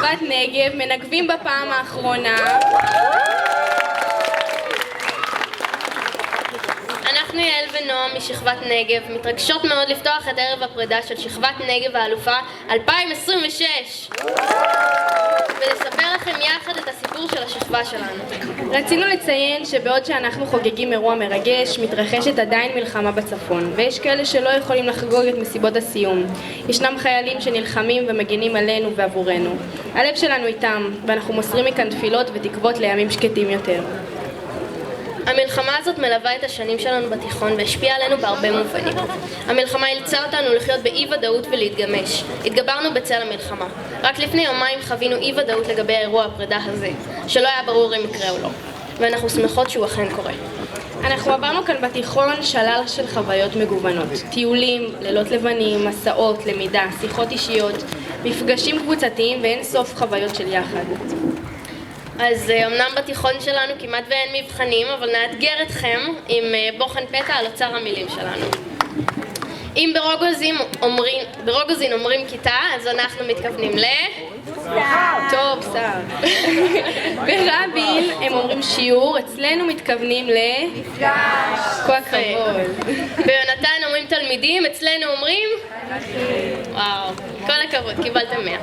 שכבת נגב מנגבים בפעם האחרונה. אנחנו יעל ונועם משכבת נגב מתרגשות מאוד לפתוח את ערב הפרידה של שכבת נגב האלופה 2026 ולספר לכם יחד את הסיפור של השכבה שלנו. רצינו לציין שבעוד שאנחנו חוגגים אירוע מרגש, מתרחשת עדיין מלחמה בצפון, ויש כאלה שלא יכולים לחגוג את מסיבות הסיום. ישנם חיילים שנלחמים ומגינים עלינו ועבורנו. הלב שלנו איתם, ואנחנו מוסרים מכאן תפילות ותקוות לימים שקטים יותר. המלחמה הזאת מלווה את השנים שלנו בתיכון והשפיעה עלינו בהרבה מובנים. המלחמה אילצה אותנו לחיות באי ודאות ולהתגמש. התגברנו בצל המלחמה. רק לפני יומיים חווינו אי ודאות לגבי האירוע הפרידה הזה, שלא היה ברור אם יקרה או לא. ואנחנו שמחות שהוא אכן קורה. אנחנו עברנו כאן בתיכון שלל של חוויות מגוונות. טיולים, לילות לבנים, מסעות, למידה, שיחות אישיות, מפגשים קבוצתיים ואין סוף חוויות של יחד. אז אמנם בתיכון שלנו כמעט ואין מבחנים, אבל נאתגר אתכם עם בוחן פתע על אוצר המילים שלנו. אם ברוגוזין אומרים כיתה, אז אנחנו מתכוונים טוב, שר. ברבין הם אומרים שיעור, אצלנו מתכוונים כל הכבוד. ביונתן אומרים תלמידים, אצלנו אומרים וואו, כל הכבוד, קיבלתם 100.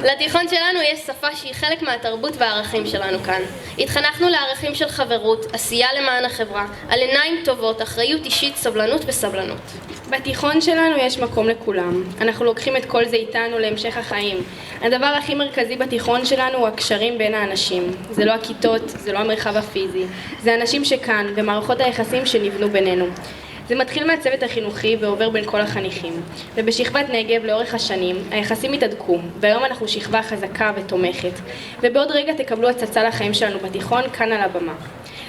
לתיכון שלנו יש שפה שהיא חלק מהתרבות והערכים שלנו כאן. התחנכנו לערכים של חברות, עשייה למען החברה, על עיניים טובות, אחריות אישית, סבלנות וסבלנות. בתיכון שלנו יש מקום לכולם. אנחנו לוקחים את כל זה איתנו להמשך החיים. הדבר הכי מרכזי בתיכון שלנו הוא הקשרים בין האנשים. זה לא הכיתות, זה לא המרחב הפיזי. זה אנשים שכאן ומערכות היחסים שנבנו בינינו. זה מתחיל מהצוות החינוכי ועובר בין כל החניכים. ובשכבת נגב לאורך השנים היחסים התהדקו, והיום אנחנו שכבה חזקה ותומכת. ובעוד רגע תקבלו הצצה לחיים שלנו בתיכון כאן על הבמה.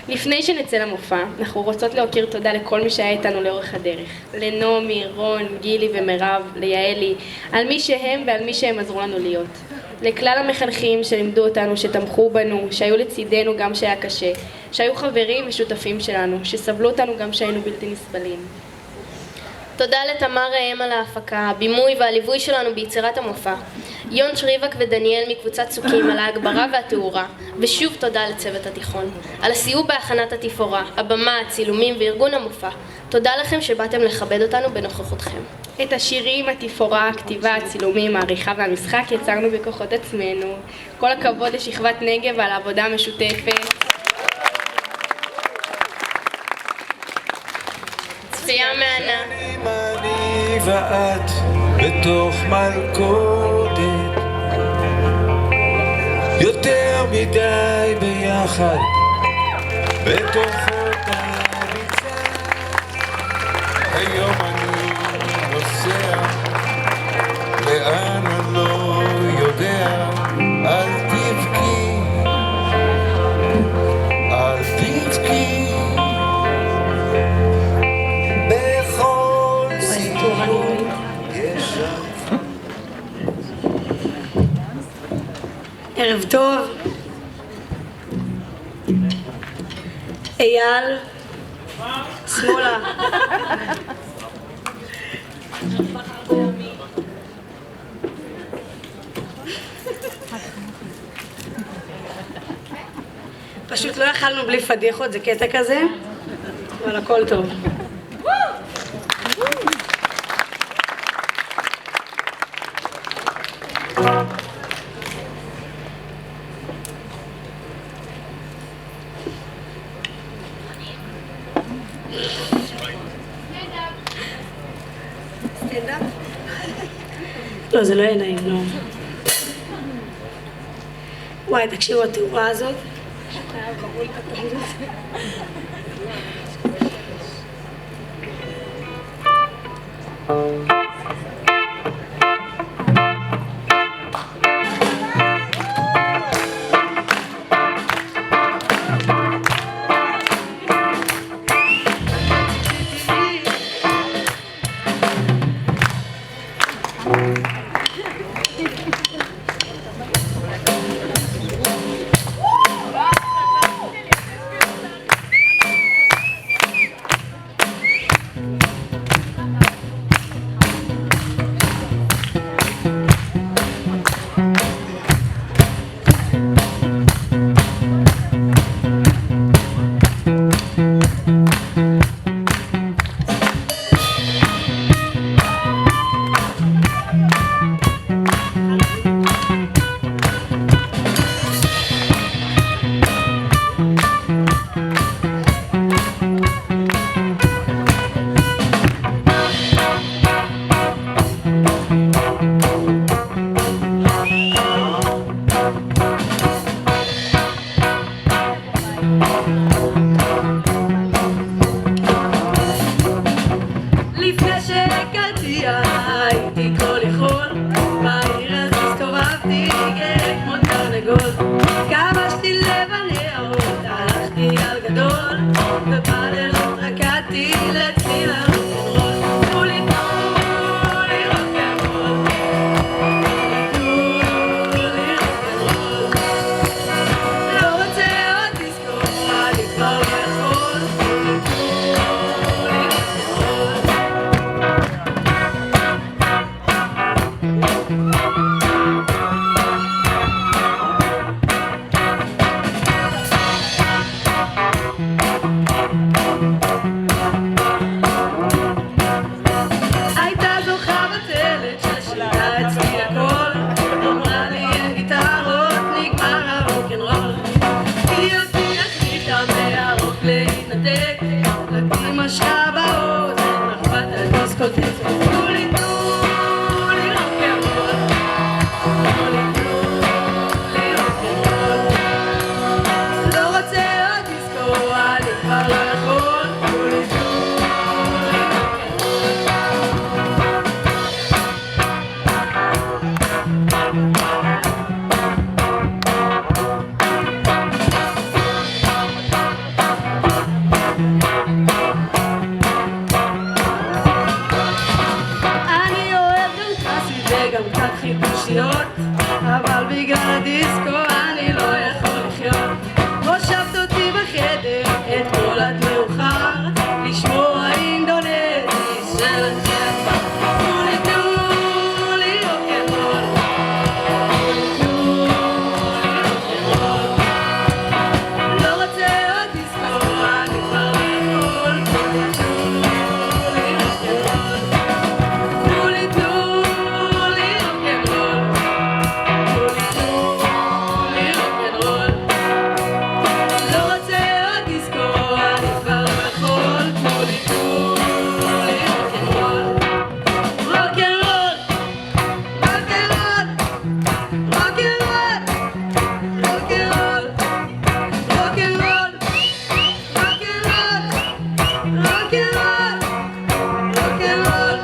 לפני שנצא למופע, אנחנו רוצות להכיר תודה לכל מי שהיה איתנו לאורך הדרך. לנעמי, רון, גילי ומירב, ליעלי, על מי שהם ועל מי שהם עזרו לנו להיות. לכלל המחנכים שלימדו אותנו, שתמכו בנו, שהיו לצידנו גם שהיה קשה, שהיו חברים ושותפים שלנו, שסבלו אותנו גם שהיינו בלתי נסבלים. תודה לתמר ראם על ההפקה, הבימוי והליווי שלנו ביצירת המופע. יון שריבק ודניאל מקבוצת צוקים על ההגברה והתאורה. ושוב תודה לצוות התיכון. על הסיוע בהכנת התפאורה, הבמה, הצילומים וארגון המופע. תודה לכם שבאתם לכבד אותנו בנוכחותכם. את השירים, התפאורה, הכתיבה, הצילומים, העריכה והמשחק יצרנו בכוחות עצמנו. כל הכבוד לשכבת נגב על העבודה המשותפת. צפייה מהנה. אני ואת בתוך מלכודת, יותר מדי ביחד בתוך אותה ריצה. היום אני נוסע לאן אני לא יודע. אל תבכי, אל תבכי, בכל סיפור יש שם. ערב טוב. אייל, שמאלה. פשוט לא יכלנו בלי פדיחות, זה קטע כזה, אבל הכל טוב. לא, זה לא יהיה נעים, לא. וואי, תקשיבו, התאורה הזאת. משחק כמו תרנגול. כבשתי לב הנערות, הלכתי על גדול, ובלילות רקדתי לצליל הרוקנרול. תנו לי רוקנרול, תנו לי רוקנרול. לא רוצה עוד דיסקו, אני כבר לא יכול. תנו לי רוקנרול. הייתה זוכה בטלת ששינתה אצלי הכל. אמרה לי אין גיטרות, נגמר הרוקנרול. היא אותי החליטה מהרוק להתנתק, אותי משכה באוזן, אכפת הדיסקוטק. תנו לי רוקנרול, תנו לי רוקנרול. לא רוצה עוד דיסקו, אני כבר לא יכול. תנו לי רוקנרול. אני אוהב גם קלאסי וגם קצת חיפושיות, אבל בגלל הדיסקו אני לא יכול לחיות. הושבת אותי בחדר אתמול עד מאוחר, לשמוע אינדונזי של הצ'אפה. תנו לי רוקנרול, תנו לי רוקנרול. לא רוצה עוד דיסקו, אני כבר לא יכול. תנו לי רוקנרול. תנו לי רוקנרול, תנו לי רוקנרול. לא רוצה עוד דיסקו, אני כבר לא יכול. תנו לי רוקנרול. רוקנרול, רוקנרול, רוקנרול, רוקנרול, רוקנרול, רוקנרול,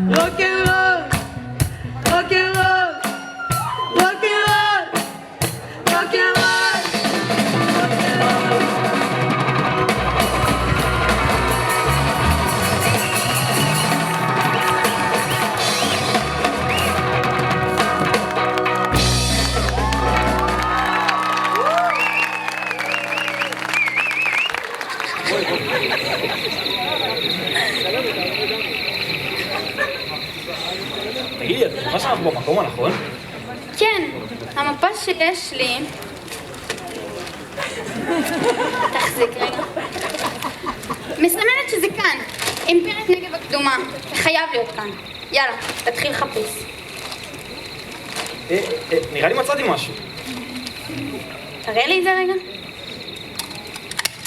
רוקנרול, רוקנרול, רוקנרול, רוקנרול, רוקנרול, תגידי, את ממש אנחנו במקום הנכון? כן, המפה שיש לי... תחזיק רגע. מסמנת שזה כאן, אימפריית נגב הקדומה. זה חייב להיות כאן. יאללה, תתחיל לחפש. נראה לי מצאתי משהו. תראה לי את זה רגע.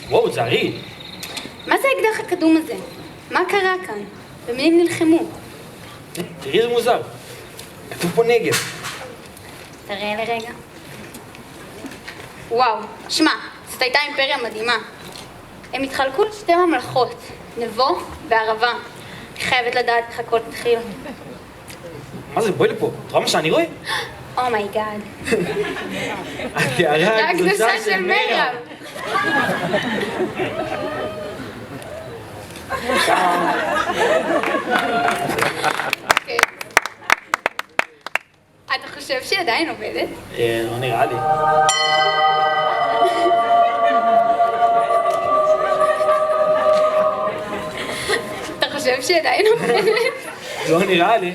וואו, תזהרי. מה זה האקדח הקדום הזה? מה קרה כאן? במי הם נלחמו? תראי איזה מוזר. כתוב פה נגב. תראה לי רגע. וואו, שמע, זאת הייתה אימפריה מדהימה. הם התחלקו לשתי ממלכות, נבו וערבה. אני חייבת לדעת איך הכל התחיל. מה זה? בואי לפה. את רואה מה שאני רואה? אומייגאד. התארה הקדושה של מרב. אתה חושב שהיא עדיין עובדת? לא נראה לי. אתה חושב שהיא עדיין עובדת? לא נראה לי.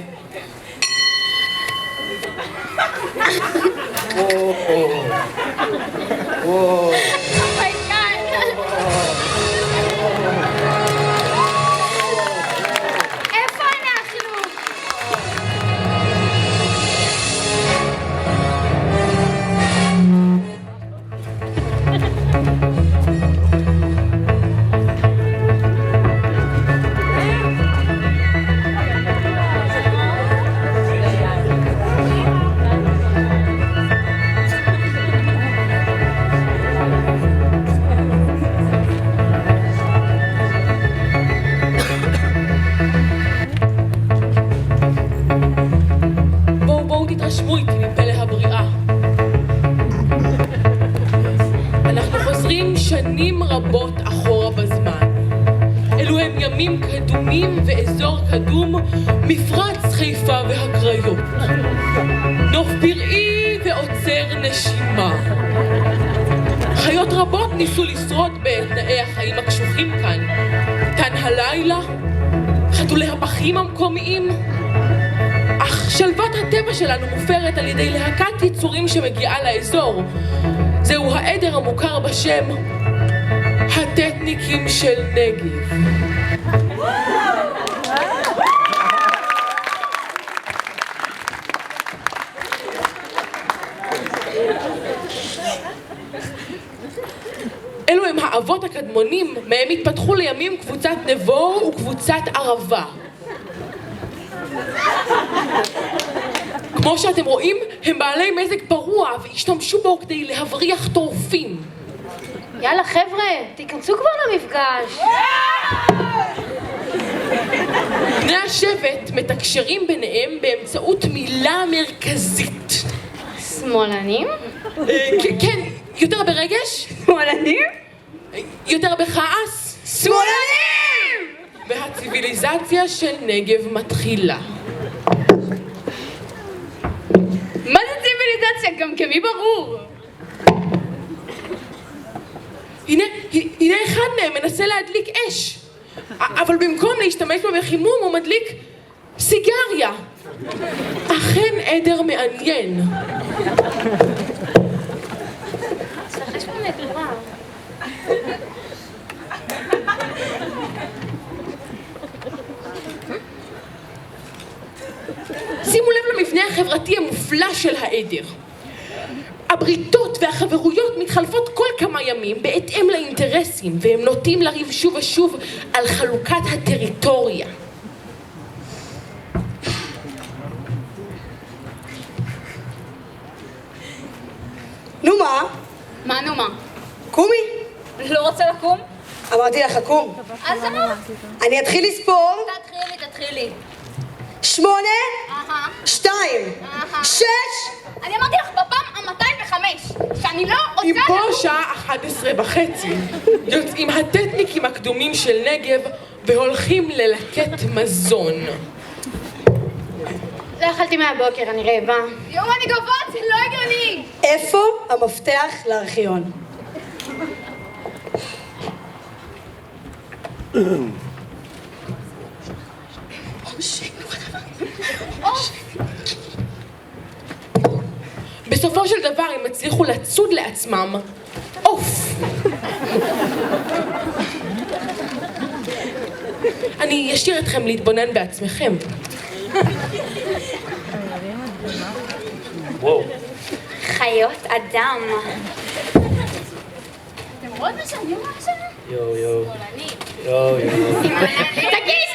אומייגאד. איפה אנחנו? הקדום, מפרץ חיפה והקריות. נוף פראי ועוצר נשימה. חיות רבות ניסו לשרוד בתנאי החיים הקשוחים כאן. כאן הלילה, חתולי הפחים המקומיים. אך שלוות הטבע שלנו מופרת על ידי להקת יצורים שמגיעה לאזור. זהו העדר המוכר בשם הטטניקים של נגב. אלו הם האבות הקדמונים, מהם התפתחו לימים קבוצת נבו וקבוצת ערבה. כמו שאתם רואים, הם בעלי מזג פרוע והשתמשו בו כדי להבריח טורפים. יאללה חבר'ה, תיכנסו כבר למפגש. בני השבט מתקשרים ביניהם באמצעות מילה מרכזית. שמאלנים? כן, יותר ברגש? שמאלנים? יותר בכעס? שמאלנים! והציוויליזציה של נגב מתחילה. מה זה ציוויליזציה? גם כמי ברור. הנה אחד מהם מנסה להדליק אש, אבל במקום להשתמש בה בחימום הוא מדליק סיגריה. אכן עדר מעניין. שימו לב למבנה החברתי המופלא של העדר. הבריתות והחברויות מתחלפות כל כמה ימים בהתאם לאינטרסים, והם נוטים לריב שוב ושוב על חלוקת הטריטוריה. נו מה? מה נו מה? קומי? לא רוצה לקום? אמרתי לך קום. אז אמרת. אני אתחיל לספור. תתחילי. 8, 2, 6. אני אמרתי לך בפעם ה-205 שאני לא רוצה אם פה שעה 11:30 יוצאים הטטניקים הקדומים של נגב והולכים ללקט מזון. לא אכלתי מהבוקר, אני רעבה. יום אני גובות, זה לא הגיוני. איפה המפתח לארכיון? בסופו של דבר הם הצליחו לצוד לעצמם עוף. אני אשאיר אתכם להתבונן בעצמכם. וואו. חיות אדם. אתם רואים מה שאני אומרת עכשיו? יו. יו. תגיש!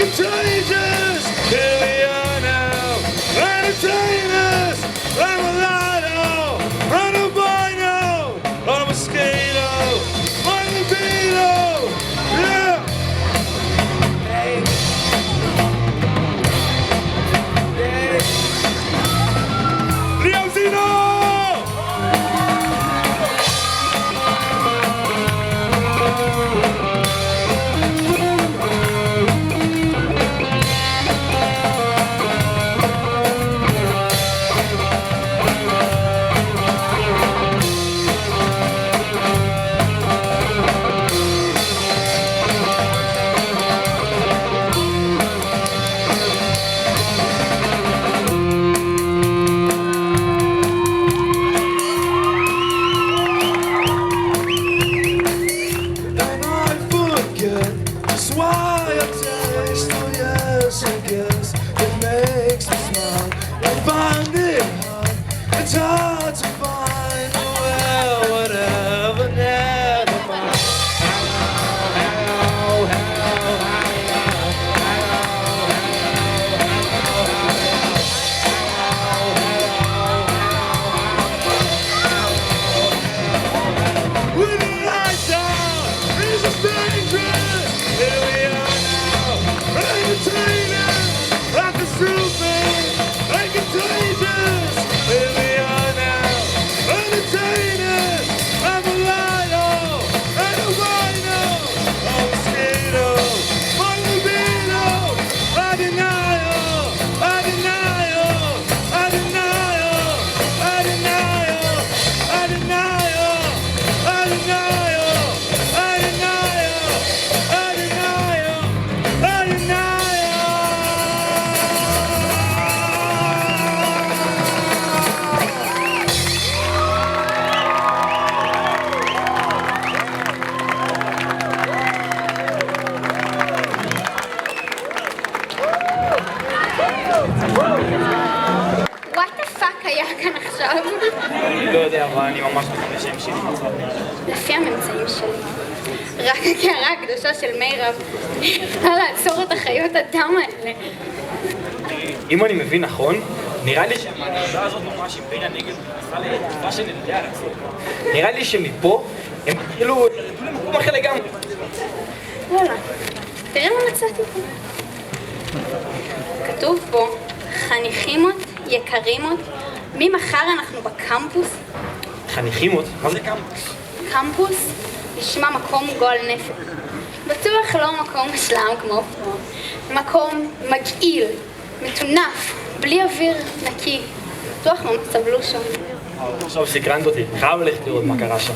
contagious. Here we are now, entertainers. I'm a lido, I'm a bino, I'm a mosquito, I'm a libido. Yeah. Hey. Hey. Leozino! And I forget just why I taste. Oh yes, I guess it makes me smile. I find it hard, it's hard to find. Oh well, whatever, never mind. With the lights down, this is dangerous. Here we are now, entertainers, like the stupid, like contagious. Here we are now, entertainers. I'm a lido, and a rhino, a mosquito, my libido. I denial, I denial, I denial, I denial, I denial. I denial, I denial, I denial, I denial. וואט דה פאק היה כאן עכשיו? אני לא יודע, אבל אני ממש נכון לשם שלי. לפי הממצאים שלי, רק הקערה הקדושה של מירב יכולה לעצור את החיות הדם האלה. אם אני מבין נכון, נראה לי שהמגרדה הזאת ממש אימפריה נגד נכנסה לתקופה של נדליה על עצמו. נראה לי שמפה הם כאילו ירדו למקום אחר לגמרי. וואלה, תראה מה מצאתי פה. כתוב פה, חניכימות, יקרימות, ממחר אנחנו בקמפוס. חניכימות? מה זה קמפוס? קמפוס נשמע מקום גועל נפש. בטוח לא מקום מושלם כמו פה. מקום מגעיל, מטונף, בלי אוויר נקי. בטוח לא סבלו שם. עכשיו סקרנת אותי, חייב ללכת לראות מה קרה שם.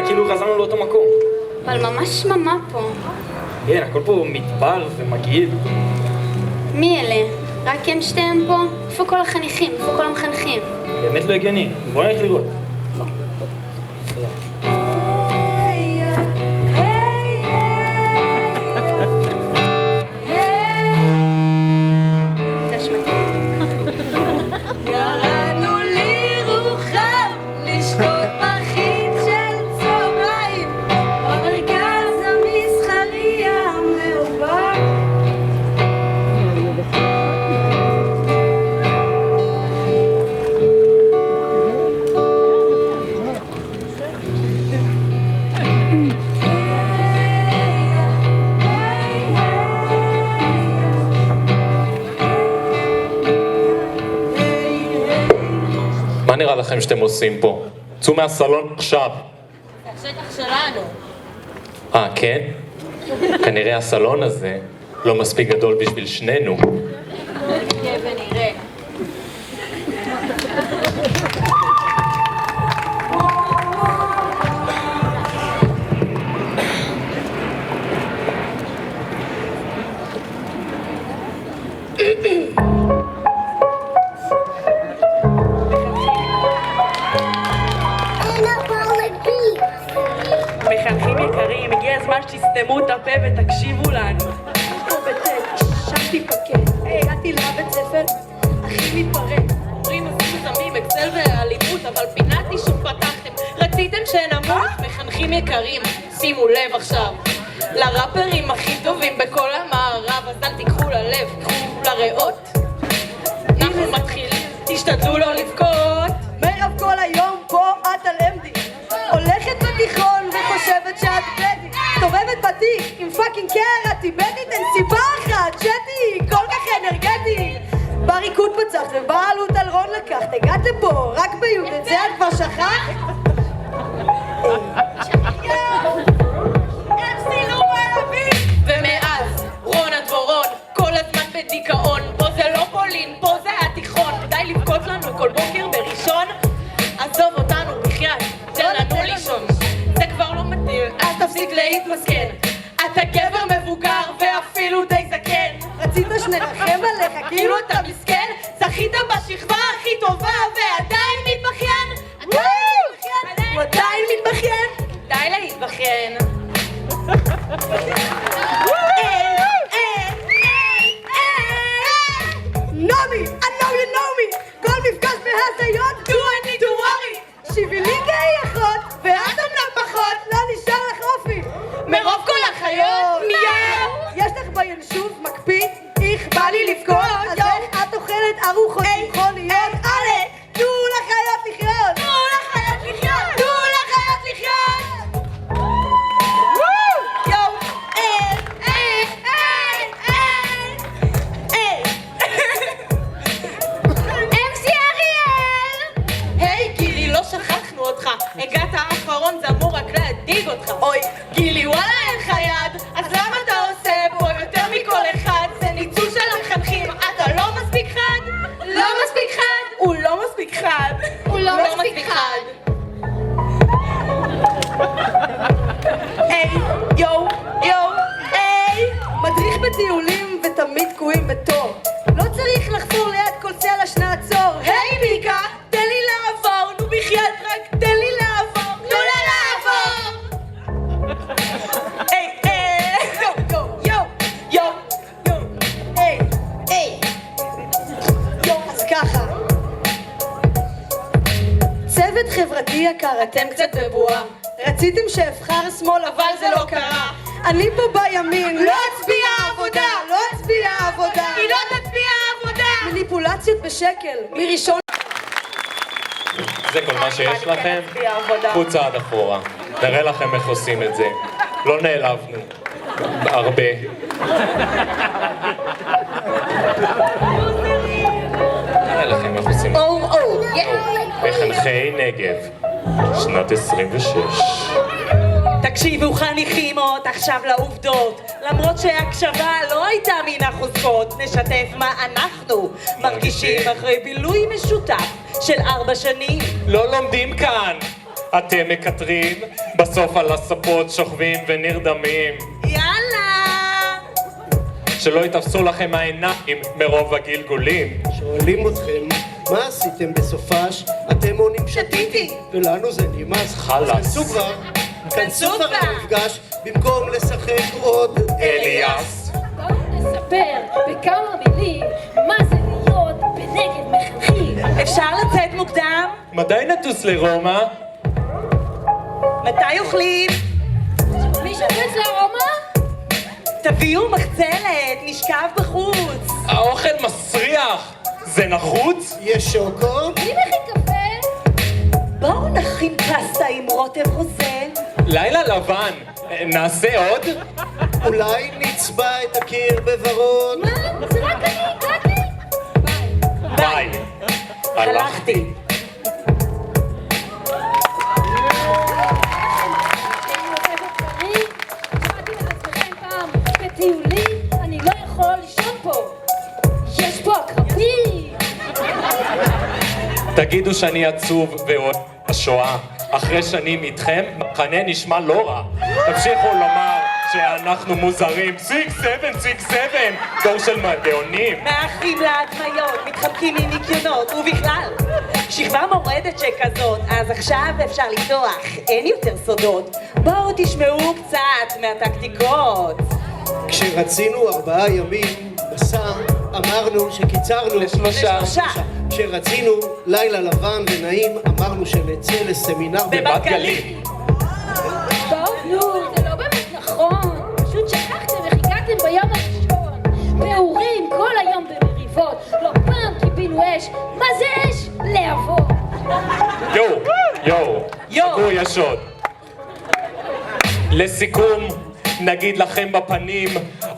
כאילו חזרנו לאותו מקום. אבל ממש שממה פה. כן, הכל פה מדבר ומגעיל. מי אלה? רק הם שתיהם פה? איפה כל החניכים? איפה כל המחנכים? באמת לא הגיוני. בוא נלך לראות. ירדנו לירוחם לשתות פחית של צהריים במרכז המסחרי המאובק. מה נראה לכם שאתם עושים פה? צאו מהסלון עכשיו. זה השטח שלנו. כן? כנראה הסלון הזה לא מספיק גדול בשביל שנינו. כן. יקרים, הגיע הזמן שתסתמו את הפה ותקשיבו לנו. פה בטק, שם תיפקד. היי, הגעתי לבית ספר, הכי מתפרק. אומרים עושים סמים, אקסל ואלימות, אבל פינאתי שפתחתם. רציתם שנמות? מחנכים יקרים, שימו לב עכשיו. לראפרים הכי טובים בכל המערב, אז אל תיקחו ללב, קחו לריאות. אנחנו מתחילים, תשתדלו לא לבכות. מירב כל היום פה את על אמדי, הולכת בתיכון וחושבת שאת בדי, סובבת בתיק עם פאקינג קר, את איבדית, אין סיבה אחת שתי, כל כך אנרגטי. בריקוד פצחת ובעלות על רון לקחת, הגעת לפה רק ביוד, את זה את כבר שכחת? ומאז רון הדבורון כל הזמן בדיכאון, פה זה לא פולין, פה זה התיכון. די לבכות לנו כל בוקר בראשון, עזוב אותנו בחייאת, תן לנו לישון. זה כבר לא מתאים, אז תפסיק להתמסכן, אתה גבר מבוגר ואפילו די זקן. רצית שנרחם עליך כאילו אתה מסכן, זכית בשכבה הכי טובה ועדיין מתבכיין. הוא עדיין מתבכיין? די להתבכיין. נעמי, I know you know me, כל מפגש בהזיות, do I need to worry. שיבילי גאי אחות, ואת אמנם פחות, לא נשאר לך אופי. מרוב כל החיות, מיהו. יש לך בינשוף מקפיא, איך בא לי לבכות, אז איך את אוכלת ארוחות צמחוניות? אלה, תנו לחיות לחיות. תנו לחיות לחיות. תנו לחיות לחיות. יואו, MC אריאל! היי גילי, לא שכחנו אותך, הגעת האחרון, זה אמור רק להדאיג אותך. אוי, גילי, וואלה אין לך יד, אז למה אתה עושה פה יותר מכל אחד? זה ניצול של המחנכים, אתה לא מספיק חד? לא מספיק חד! הוא לא מספיק חד. הוא לא מספיק חד! היי, יואו, היי! מדריך בטיולים ותמיד תקועים בתור, לא צריך לחזור ליד כל צלע שנעצור. היי מיקה, תן לי לעבור, נו בחייאת רק תן לי לעבור. תנו לה לעבור! אז ככה, צוות חברתי יקר, אתם קצת בבועה, רציתם שאבחר שמאל אבל זה לא קרה. אני פה בימין, לא אצביע עבודה, לא אצביע עבודה, היא לא תצביע עבודה. מניפולציות בשקל, מראשון. זה כל מה שיש לכם? קחו צעד אחורה, נראה לכם איך עושים את זה. לא נעלבנו. הרבה. נראה לכם איך עושים את זה. מחנכי נגב, שנת 26. תקשיבו חניכימות, עכשיו לעובדות, למרות שהקשבה לא הייתה מן החוזקות, נשתף מה אנחנו מרגישים אחרי בילוי משותף של 4 שנים. לא לומדים כאן, אתם מקטרים, בסוף על הספות שוכבים ונרדמים. יאללה! שלא יתפסו לכם העיניים מרוב הגלגולים. שואלים אתכם, מה עשיתם בסופש? אתם עונים שתיתי, ולנו זה נמאס. חלאס. כנסו כבר למפגש, במקום לשחק עוד אליאס. בואו נספר בכמה מילים מה זה להיות בנגב מחנכים. אפשר לצאת מוקדם? מתי נטוס לרומא? מתי אוכלים? מי שפץ לרומא? תביאו מחצלת, נשכב בחוץ. האוכל מסריח, זה נחוץ? יש שוקו? מי מכין קפה? בואו נכין פסטה עם רוטב רוזן. לילה לבן, נעשה עוד? אולי נצבע את הקיר בוורוד? מה? זה רק אני. ביי. הלכתי. שמעתי את עצמכם פעם בטיולים, אני לא יכול לישון פה. יש פה עקרבים. תגידו שאני עצוב ואוהב השואה. אחרי שנים איתכם, מחנה נשמע לא רע. תמשיכו לומר שאנחנו מוזרים. 6-7, דור של גאונים. מאחים להדמיות, מתחמקים מניקיונות, ובכלל שכבה מורדת שכזאת, אז עכשיו אפשר לפתוח, אין יותר סודות. בואו תשמעו קצת מהטקטיקות. כשרצינו 4 ימים בשר, אמרנו שקיצרנו לשלושה. כשרצינו לילה לבן ונעים, אמרנו שנצא לסמינר בבת גלים. בואו, נו, זה לא באמת נכון. פשוט שכחתם וחיכתם ביום הראשון. פעורים כל היום במריבות. לא פעם קיבינו אש. מה זה אש? להבות. יואו, סגור ישוד. לסיכום, נגיד לכם בפנים,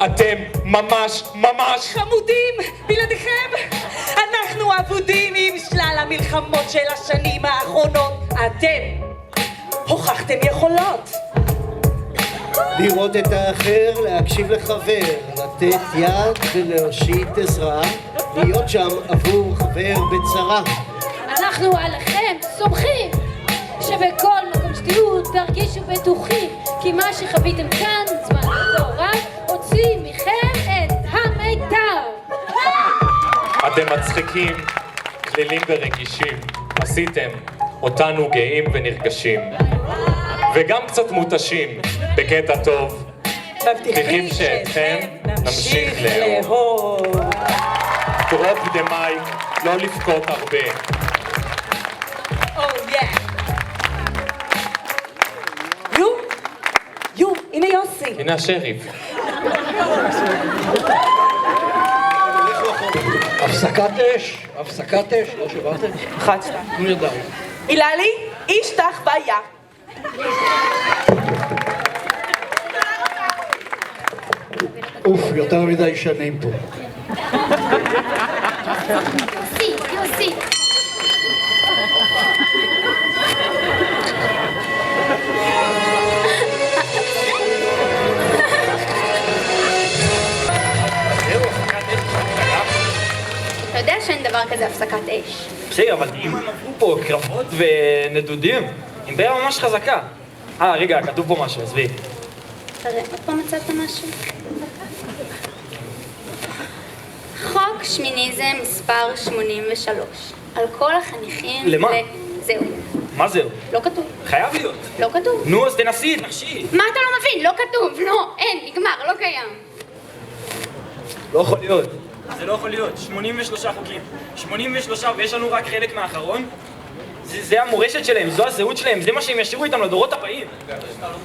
אתם ממש חמודים, בלעדיכם אנחנו אבודים עם שלל המלחמות של השנים האחרונות. אתם הוכחתם יכולות. לראות את האחר, להקשיב לחבר, לתת יד ולהושיט עזרה, להיות שם עבור חבר בצרה. אנחנו עליכם סומכים שבכל מקום שתהיו תרגישו בטוחים, כי מה שחוויתם כאן זמן לא רב הוציא מכם את המיטב. אתם מצחיקים, כלילים ורגישים, עשיתם אותנו גאים ונרגשים, וגם קצת מותשים, בקטע טוב. מבטיחים שאתכם נמשיך לאהוב. דרופ דמאי, לא לבכות הרבה. הנה יוסי. הנה השריף. הפסקת אש, לא שברתם? 1, 2. נו ידעו. איללי, איש תח בעיה. יותר מדי שנים פה. יוסי. אתה יודע שאין דבר כזה הפסקת אש. בסדר, אבל אם הם עברו פה קרבות ונדודים, אימפריה ממש חזקה. רגע, כתוב פה משהו, עזבי. תראה, עוד פעם מצאת משהו? חוק שמיניזם מספר 83. על כל החניכים... למה? זהו. מה זהו? לא כתוב. חייב להיות. לא כתוב. נו, אז תנסי, תנחשי. מה אתה לא מבין? לא כתוב. לא, אין, נגמר, לא קיים. לא יכול להיות. זה לא יכול להיות. 83 חוקים. 83, ויש לנו רק חלק מהאחרון? זה המורשת שלהם, זו הזהות שלהם, זה מה שהם ישאירו איתם לדורות הבאים.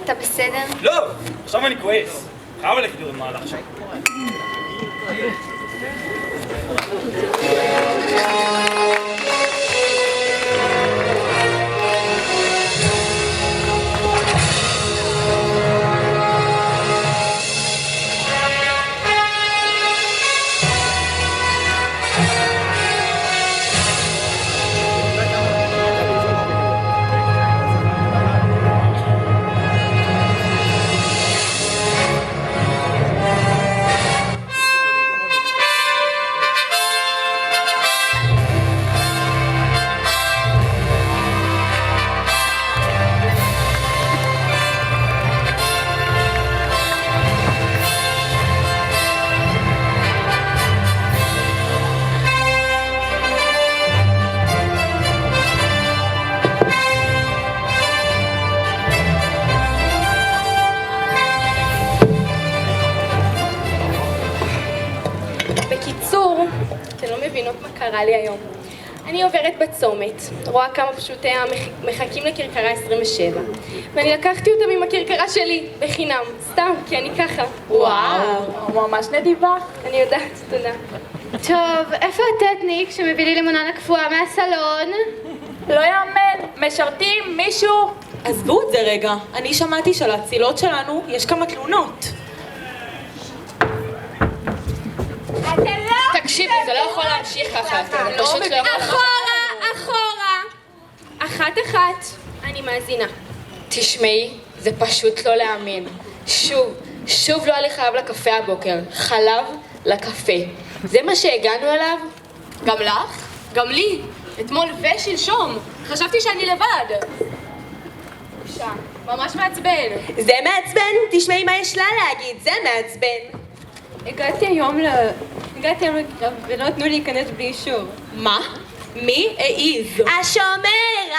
אתה בסדר? לא! עכשיו אני כועס. חייב ללכת לראות מהלך שם. קרה לי היום. אני עוברת בצומת, רואה כמה פשוטיה מחכים לכרכרה 27, ואני לקחתי אותם עם הכרכרה שלי, בחינם, סתם, כי אני ככה. וואו, ממש נדיבה. אני יודעת, תודה. טוב, איפה הטטניק שמביא לי לימוננה קפואה מהסלון? לא יאמן, משרתים מישהו? עזבו את זה רגע, אני שמעתי שעל הצילות שלנו יש כמה תלונות. תקשיבי, זה לא יכול להמשיך ככה, זה פשוט לא יכול... אחורה! אחת, אני מאזינה. תשמעי, זה פשוט לא להאמין. שוב לא היה לי חלב לקפה הבוקר. חלב לקפה. זה מה שהגענו אליו? גם לך? גם לי. אתמול ושלשום. חשבתי שאני לבד. ממש מעצבן. זה מעצבן? תשמעי מה יש לה להגיד, זה מעצבן. הגעתי היום לקרב ולא נתנו להיכנס בלי אישור. מה? מי העיז?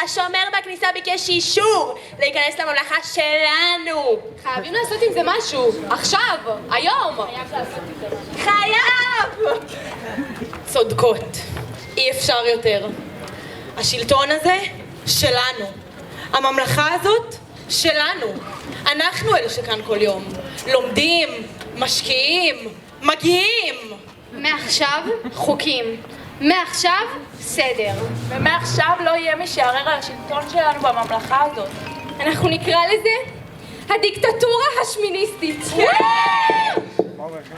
השומר בכניסה ביקש אישור להיכנס לממלכה שלנו. חייבים לעשות עם זה משהו, עכשיו, היום. חייב! צודקות. אי אפשר יותר. השלטון הזה שלנו. הממלכה הזאת שלנו. אנחנו אלה שכאן כל יום. לומדים, משקיעים, מגיעים. מעכשיו חוקים. מעכשיו סדר. ומעכשיו לא יהיה מי שיערער על השלטון שלנו בממלכה הזאת. אנחנו נקרא לזה הדיקטטורה השמיניסטית.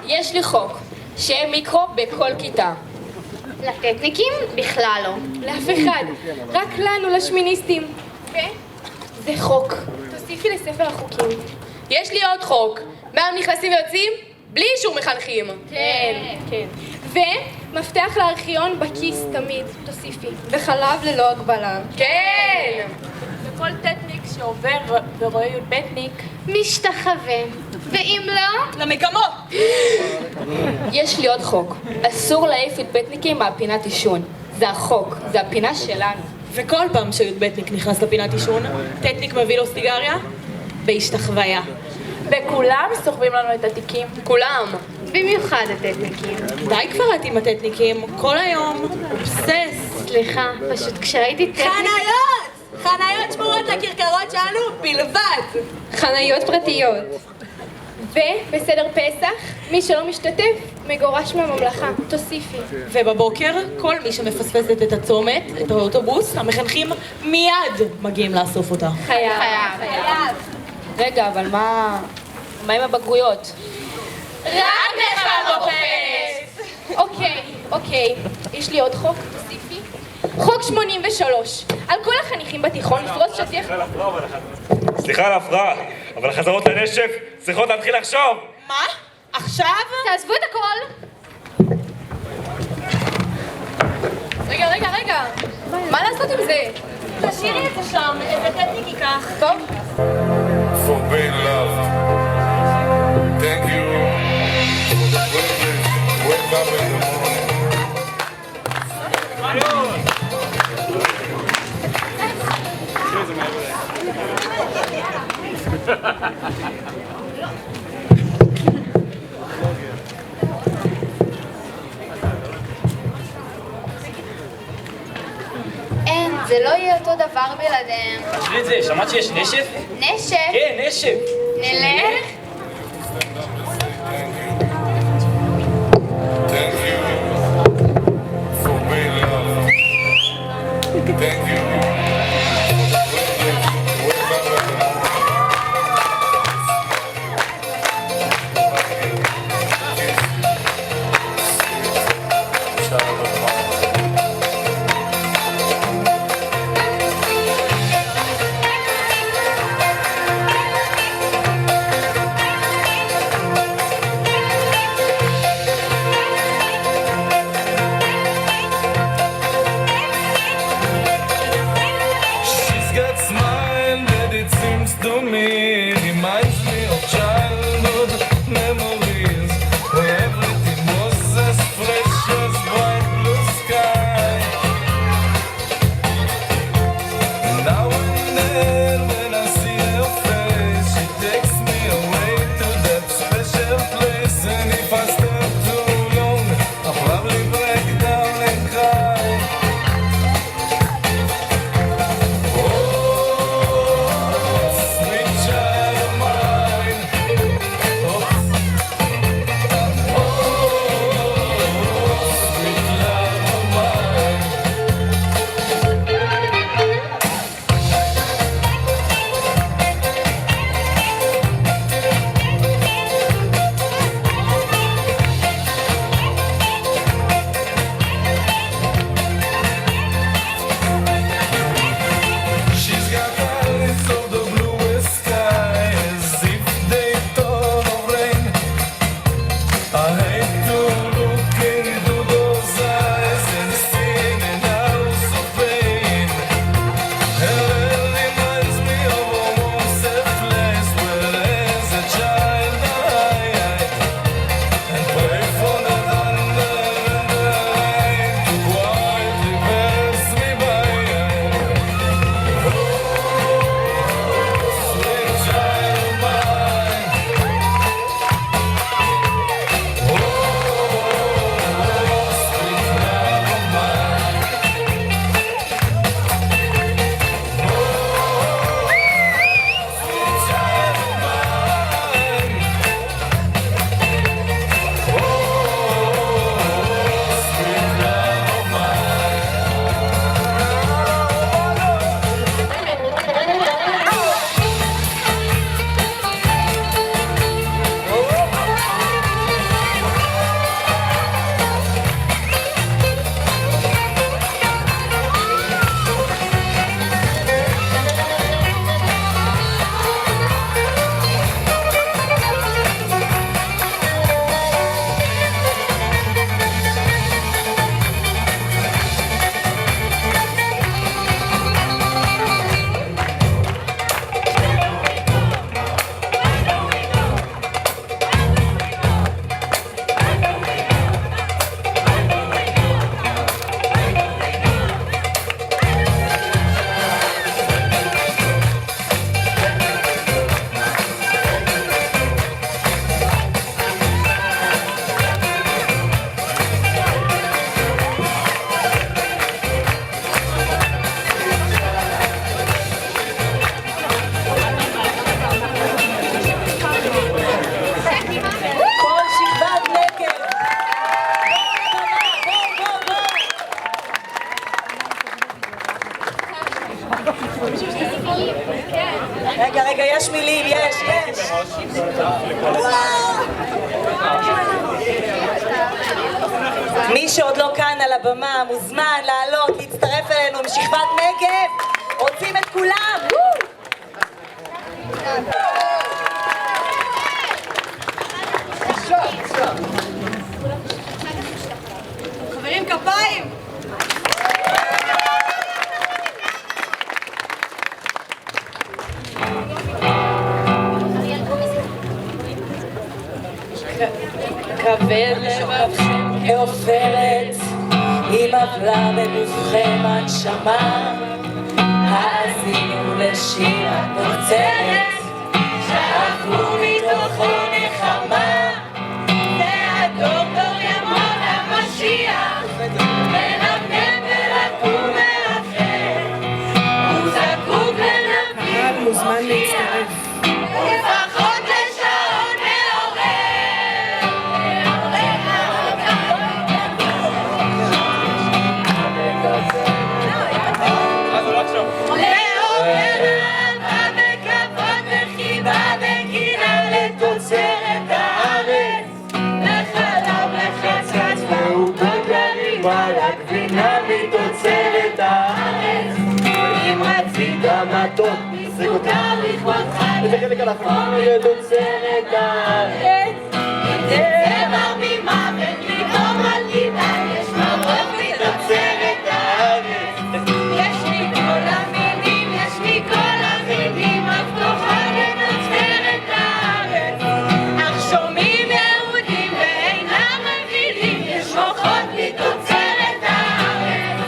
יש לי חוק, שיהיה מיקרו בכל כיתה. לטטניקים בכלל לא. לאף אחד, רק לנו לשמיניסטים. זה חוק. תוסיפי לספר החוקים. יש לי עוד חוק, מה נכנסים ויוצאים? בלי אישור מחנכים. כן. ומפתח לארכיון בכיס תמיד, תוסיפי. וחלב ללא הגבלה. כן! וכל טטניק שעובר ורואה י"בניק משתחווה. ואם לא? למגמות! יש לי עוד חוק, אסור להעיף י"בניקים מהפינת עישון. זה החוק, זה הפינה שלנו. וכל פעם שי"בניק נכנס לפינת עישון, טטניק מביא לו סיגריה בהשתחוויה. וכולם סוחבים לנו את התיקים. כולם. במיוחד הטטניקים. די כבר את עם הטטניקים, כל היום, אובסס. סליחה, פשוט כשראיתי טטניק... חניות שמורות לכרכרות שלנו בלבד! חניות פרטיות. ובסדר פסח, מי שלא משתתף, מגורש מהממלכה. תוסיפי. ובבוקר, כל מי שמפספסת את הצומת, את האוטובוס, המחנכים מיד מגיעים לאסוף אותה. חייב. רגע, אבל מה עם הבגרויות? רק לך בוחרת! אוקיי. יש לי עוד חוק, תוסיפי. חוק 83. על כל החניכים בתיכון לפרוס שטיח... סליחה על ההפרעה, אבל החזרות לנשף צריכות להתחיל לחשוב. מה? עכשיו? תעזבו את הכל! רגע. מה לעשות עם זה? תשאירי את זה שם, איזה טטניק ייקח. טוב. For being loved. Thank you for the privilege to wake up in the morning. אין, זה לא יהיה אותו דבר בלעדיהם. תשאלי את זה, שמעת שיש נשף? נשף? כן, נשף. נלך? Thank you for being loved. Thank you for the privilege to wake up in the morning. She's got smile that it seems to me reminds me of childhood memories where everything was as fresh as bright blue sky. Now and then when I see her face, she takes me away to that special place, and if I stay too long, I'll probably break down and cry. Sweet child of mine. מי שעוד לא כאן על הבמה מוזמן לעלות, להצטרף אלינו משכבת נגב. רוצים את כולם. חברים, כפיים. כבד לבבכם כעופרת, עם עוולה בגופכם הנשמה, האזינו לשיר הנוצרת, שאפו מתוכו נחמה, והדור דור ימות המשיח, ונבנה ולקום מאחר, הוא זקוק לנביא, הקהל מוזמן להצטרף. לפחות לשעון מעורר. לתוצרת הארץ, לחלב, לחצץ, לעוגות לרימה, לגבינה מתוצרת הארץ. אם רצית מתוק, סוכר לכבודך, לבחור לתוצרת הארץ. אם תצא בר ממוות, פתאום אל תדאג, יש מרוב מתוצרת הארץ. יש לי כל המינים, יש לי כל המינים, הבטוחה לתוצרת הארץ. אך שומעים יהודים ואינם מבינים, יש מוחות מתוצרת הארץ.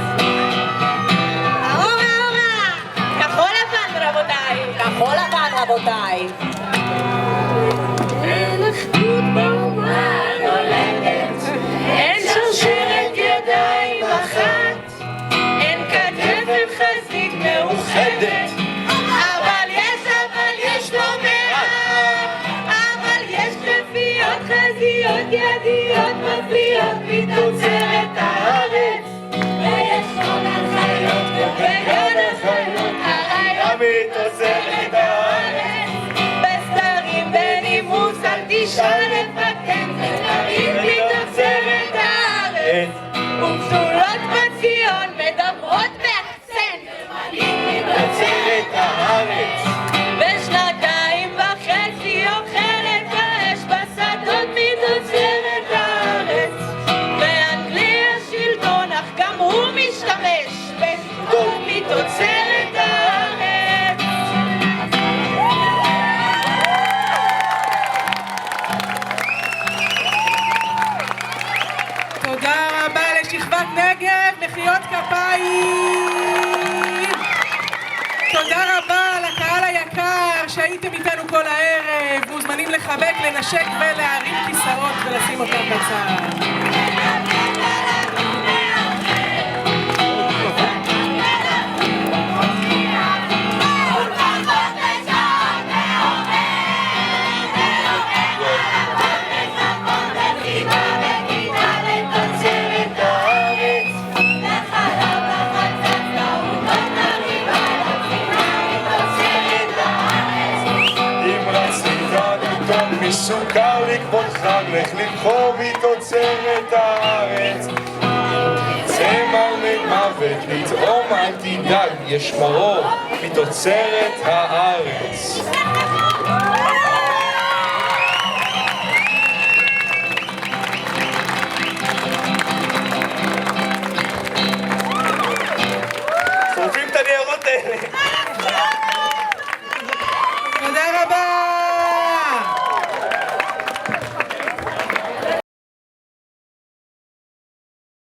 אורה, אורה, כחול לבן רבותיי, כחול לבן רבותיי. אין אחדות באומה נולדת, אין שרשרת ידיים אחת, אין כתף וחזית מאוחדת, אבל יש לא מעט, אבל יש כתפיות, חזיות, ידיות, מפריעות מתוצרת הארץ, ויש כל החיות וכל החיות, הרעיות מתוצרת הארץ. בסתרים בנימוס אל תשאל לפטם, סתרים מתוצרת הארץ, ופסולות בציון מדברות באקסנט, מתוצרת הארץ. בשנתיים וחצי אוכלת האש בשדות מתוצרת הארץ, באנגליה שלטון אך גם הוא משתמש בשדות מתוצרת הארץ. תודה רבה לשכבת נגב, מחיאות כפיים. תודה רבה לקהל היקר שהייתם איתנו כל הערב. מוזמנים לחבק, לנשק ולהרים כיסאות ולשים אותם בצד. מסוכר לכבודך, לך לבחור מתוצרת הארץ. צמר למוות, לטעום אל תדאג, יש מרור מתוצרת הארץ.